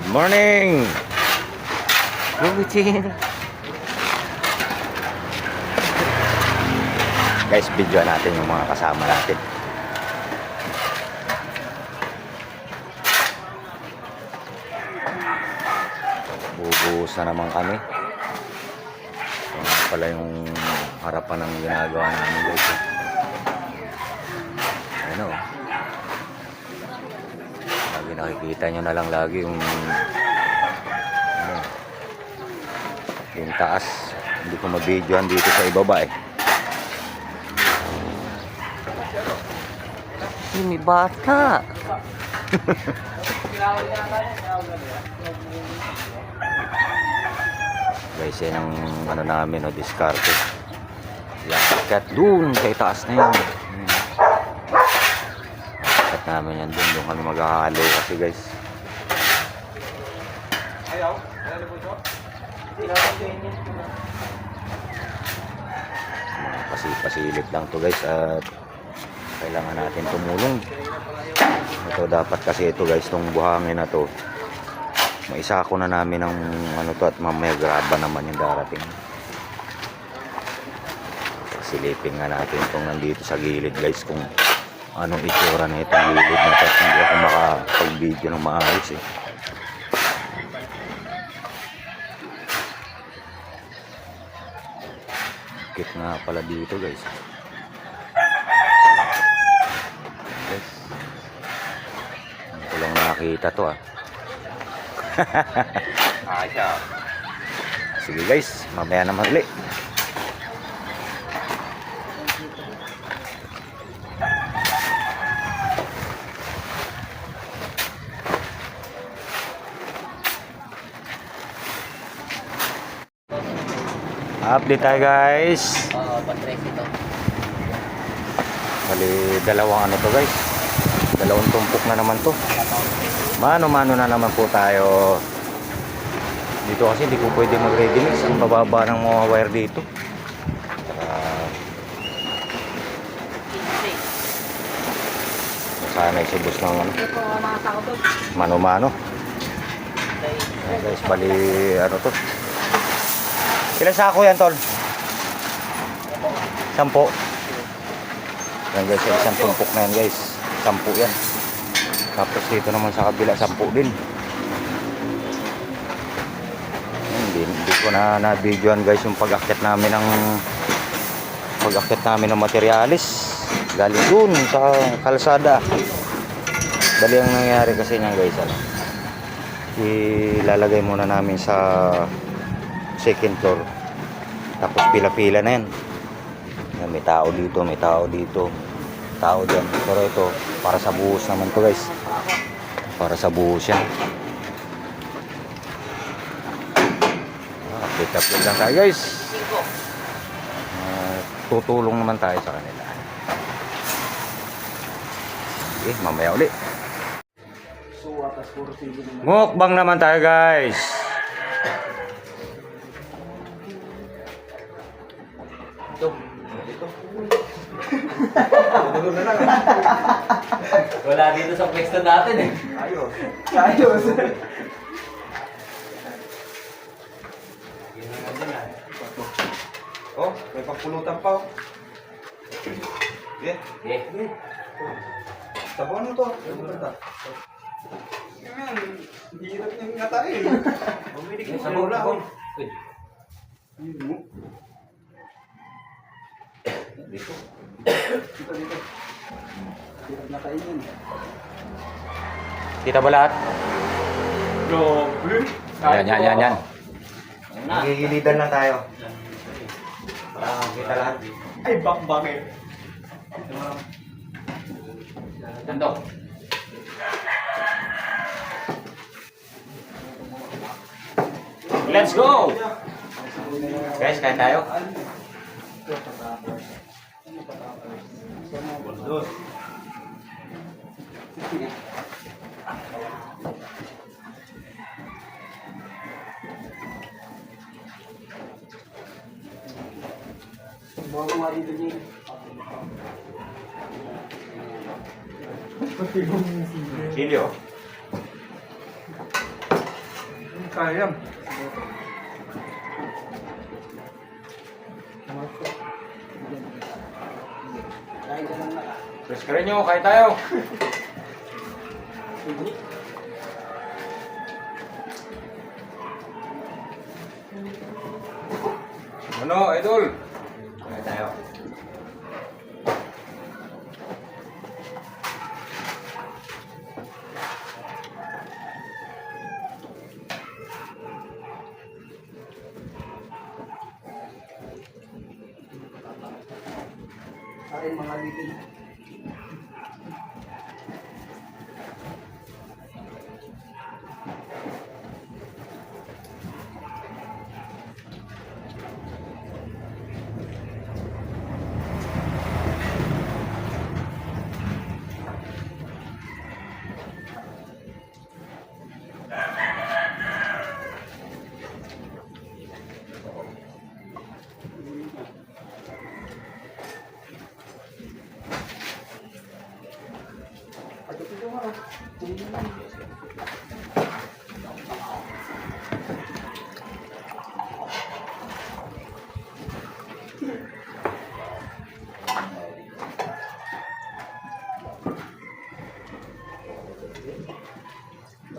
Morning! Lumitin! Guys, video natin yung mga kasama natin. Bubuhos na naman kami. Ito pala yung harapan ng ginagawa namin, guys. Ano? Lagi nakikita nyo na lang lagi yung ano, yung taas. Hindi ko mabidyohan dito sa ibaba eh. May bata. Guys, yan ang ano namin, no, diskarte. Lakat dun sa itaas na yan. Lakat namin yan dun. Doon kami maghahalo kasi, guys. Pasilip lang to, guys. At kailangan natin tumulong. Ito dapat kasi ito, guys, tong buhangin na to. Maisako na namin ng ano to at mamaya graba naman yung darating. Silipin nga natin itong nandito sa gilid, guys, kung anong itsura na itong gilid na to. Hindi ako makapag-video ng maayos eh. Kit nga pala dito, guys. Hindi ko lang nakita to ah. Sige, guys, mamaya naman ulit. Update tayo, guys. Bali, dalawang ano to, guys. Dalawang tumpok na naman to. Mano-mano na naman po tayo. Dito kasi hindi ko pwede mag-ready mix. Ang bababa ng mga wire dito. Sana isubos ng ano, mano-mano. Ayan, guys, bali ano to. Ilan sako yan, tol? 10. Yan, guys, isang tumpok na yan, guys. 10 yan. Tapos dito naman sa kabila 10 din. Hindi ko na-videoan, guys, yung pag-akyat namin ng materialis galing dun sa kalsada. Dali ang nangyayari kasi niyan, guys, ano, ilalagay muna namin sa second floor. Tapos pila-pila na yan. May tao dito, may tao dito, tao dyan. Pero ito para sa buhos naman to, guys. Para sa buhos yan. Update lang tayo, guys. Tutulong naman tayo sa kanila. Okay, mamaya ulit. Mukbang naman tayo, guys. Wala dito sa pwesto natin eh. Ayos. Oh, may pagpulutan pa. Yeah. Okay. Sabuan mo to. Yan, hirap yung ngata eh. Bumilig mo sa bola. Yun mo. Dito. Dito. Hirap na kainin. Kita ba lahat? Grabe. Yan. Nagigilidan lang tayo. Para kita lahat. Ay, bakit? Tandok. Let's go! Guys, kain tayo. Bago nga dito, Jane. Silyo. Sayang. Press ka rin nyo, kain tayo. Ano, idol? Kain tayo. Akin mga litin.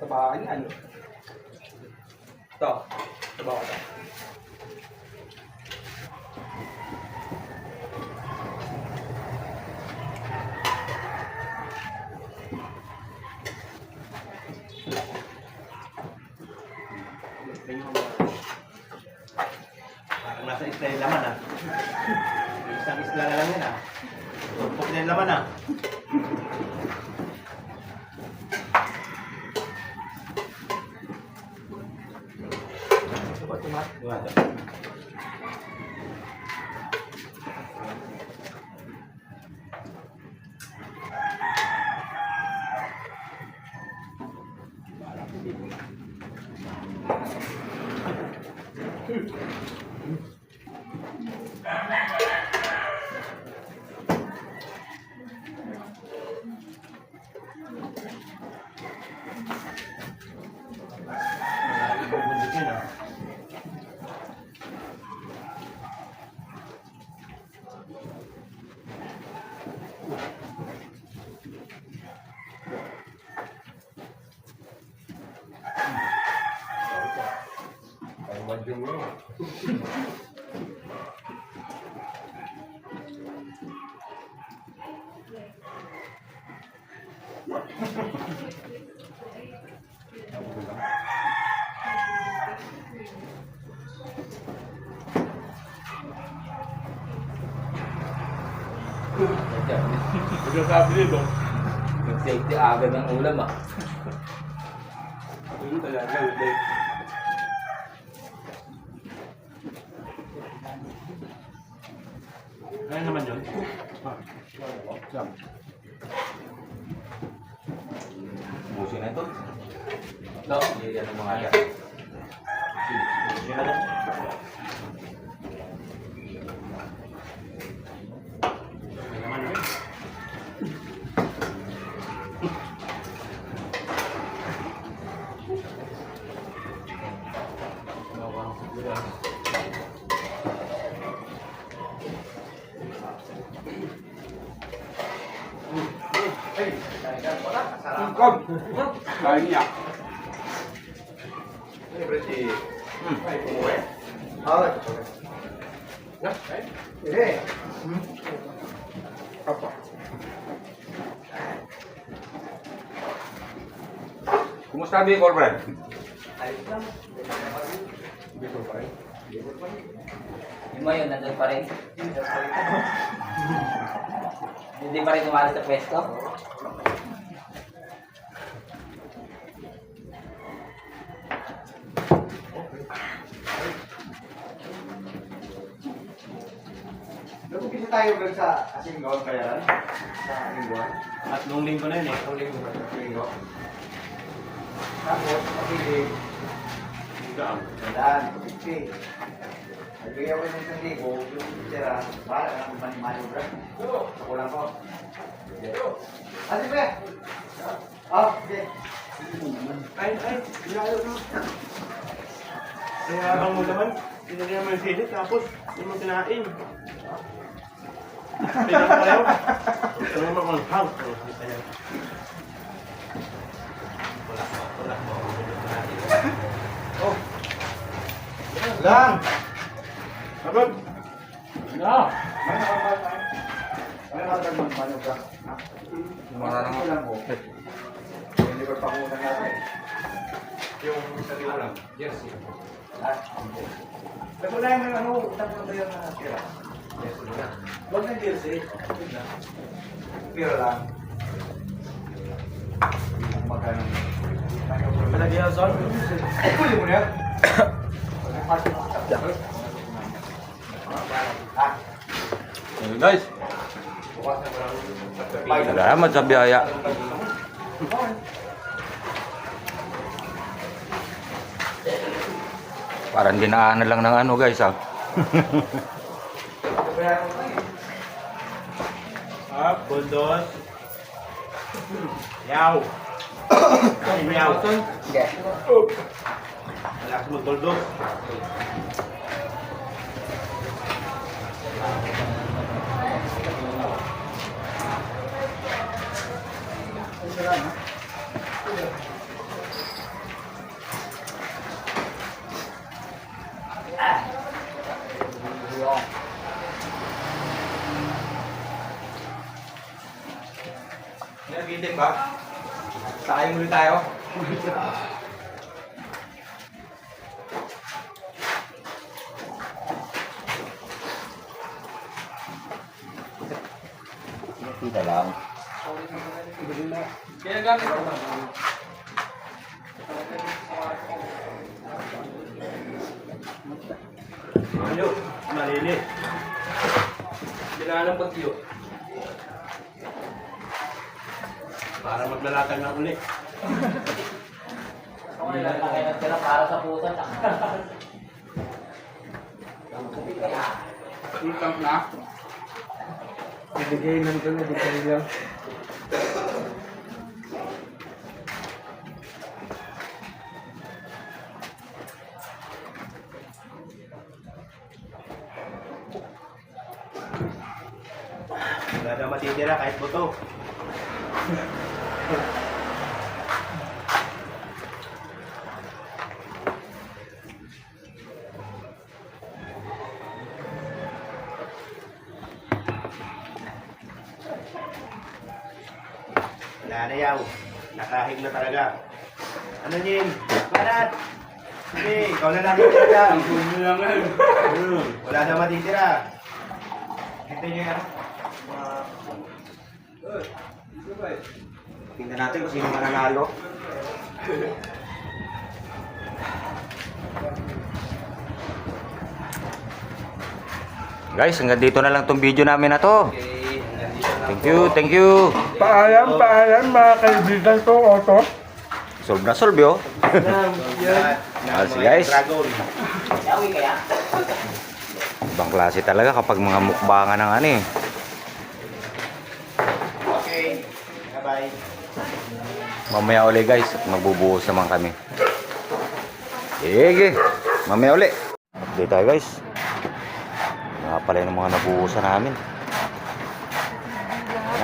Tabakan yan. Ito. Tabakan ito. Parang nasa isla yung laman ah. Isang isla na lang yan ah. Tumpok na yung laman ah. Gimana? Pagkasabi nito. Nag-safety agad ng ulam ah. Ano talaga, ulit. Kaya naman yun. Busin na ito. No, hindi yan ang mga yan. Busin na ito. Kaya naman yun. Kom! Kain niya. Ini berarti ay kumuha. Ya, eh. Apa? Kumusta Bicol, Brad? Dito pa rin. Yung mo yun, nandun pa rin. Hindi pa rin umalis sa pwesto. Nagpupisa tayo doon sa Asinggawan kaya rin? Sa Asinggawan? Tatlong linggo na yun eh. Tatlong linggo. Tapos, kapili. Sandaan, 50. Nagbigay ako ng 1,000, yung tira, para lang mani-mani bro. Kulang ko. Ano ba? Oh, okay. Ay, ilayo na. Kaya bang mo naman, tinagyan mo yung sili, tapos hindi mo kinain. Pinag pa kayo. Ito naman kung hang. Oh. Lang. Sabag! Ano ba tag magmanok ka? Ha? Mararang lang po. Hindi ko pakunan natin. Yung sarili lang. Yes. Ha? Pero wala yung ano, utang na ba yung tira? Yes, wala. Huwag na jersey. Pira lang. Magkano? Malagyan son? Puli mo na yan. Ha? Guys, salamat sa biyaya. Parang dinaanan lang ng ano guys ha. Up, buldos. Yaw. Yaw. Sige. Malakas mo buldos. Nagitin ba? Sakay muli tayo. Kita lang. Ginagamit ko. Ano? Malili. Kailangan ng pagtiyo. Para maglalatag na ulit. Ako nila kayo nagtira para sa pusa. Utang na. Ibigay ng ito na dito lang. Wala na matitira kahit buto. Wala na yaw. Nakahig na talaga. Ano Jim? Panat! Sige, ikaw na lang talaga. Wala na matitira. Ito nyo yan. Tingnan natin kung sino mananalo. Guys, hanggang dito na lang tong video namin na to. Thank you, thank you. Paalam mga kaibigan ko, Otto. Solve na solve yo. Sige, guys. Yawi kaya? Ibang klase talaga kapag mga mukbangan ng ano eh. Okay. Bye-bye. Mamaya uli guys, magbubuhos naman kami. Sige, mamaya uli. Update tayo guys. Mga pala yung mga nabuhusan namin.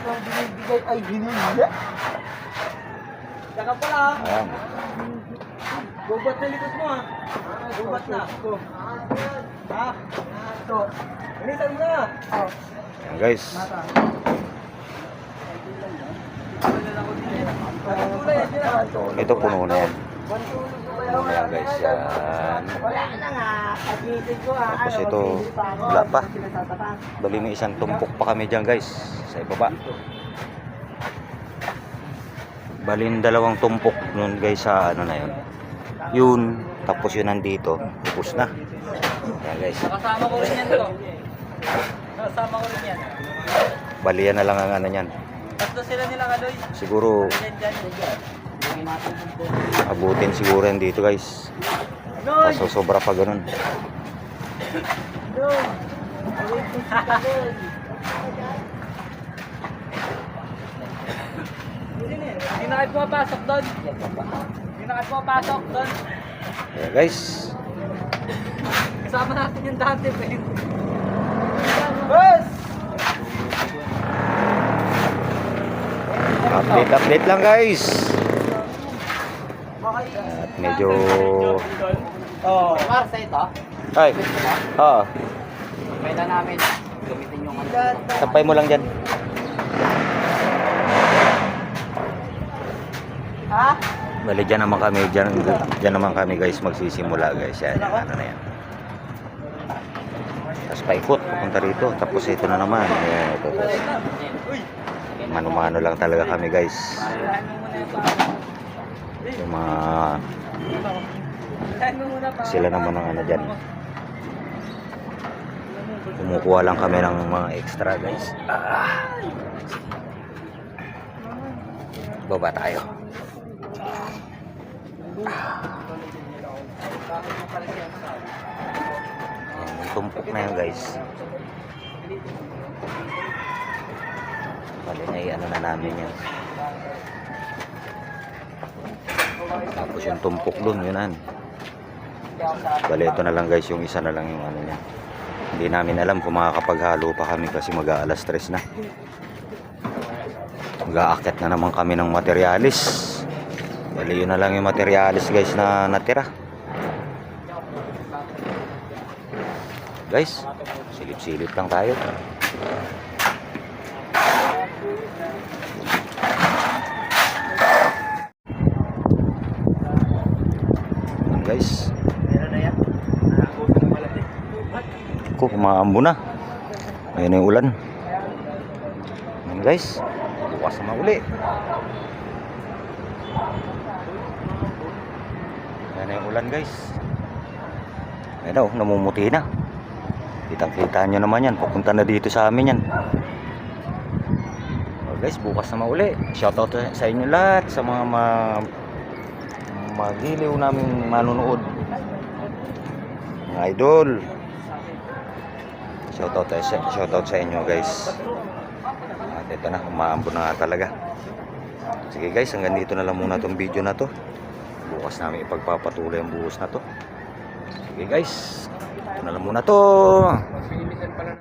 Binibigay ay binibigay. Saka pala. Ayan. Gubat na likod mo ha. Gubat na. Ha? Ito. Ganitan mo na. Ayan guys. Ito puno na yan. Puno na yan guys. Yan. Wala na nga. Admitted ko ha. Tapos ito, wala pa. Bali may isang tumpok pa kami dyan guys. Sa ibaba. Bali yung dalawang tumpok nun guys sa ano na yun. Yun. Tapos yun nandito. Tapos na. Yan guys. Kasama ko rin yan to. Kasama ko rin yan. Bali yan na lang ang ano yan. Tatlo sila nila Kaloy. Siguro abutin siguro yan dito guys. Kaso sobra pa ganun. Hindi na kayo pumapasok doon. Hindi na kayo pumapasok doon. Kaya guys, Kasama natin yung dati, Ben. Boss! Update lang guys. At medyo... Oh, Marsa ito. Ay, oo. Pwede namin gamitin yung Sampay mo lang dyan. Ha? Bali, dyan naman kami guys magsisimula guys. Yan, yung ano na yan. Tapos paikot, papunta rito. Tapos ito na naman. Ayan, ito. Mano-mano lang talaga kami guys. Yung mga... Sila naman ang ano dyan. Kumukuha lang kami ng mga extra guys. Baba tayo. Yung tumpok na yun guys. Bali na ano na namin yan. Tapos yung tumpok dun, yun an. Bali ito na lang guys, yung isa na lang yung ano niya. Hindi namin alam kung makakapaghalo pa kami kasi mag-aalas 3 na. Mag-aakyat na naman kami ng materialis. Bali yun na lang yung materialis guys na natira. Guys, silip-silip lang tayo. Guys, ko kumaambo na. Ayun na yung ulan. Ayun guys, bukas na uli. Ayun na yung ulan guys. Ayun na, namumuti na. Kitang-kita nyo naman yan. Papunta na dito sa amin yan. Oh guys, bukas na mauli. Shoutout sa inyo lahat, sa mga magiliw namin manunood, mga idol. Shoutout sa inyo guys. At ito na, umaambo na talaga. Sige guys, hanggang dito na lang muna tong video na to. Bukas namin ipagpapatuloy ang buhos na to. Sige guys, ito na lang muna to.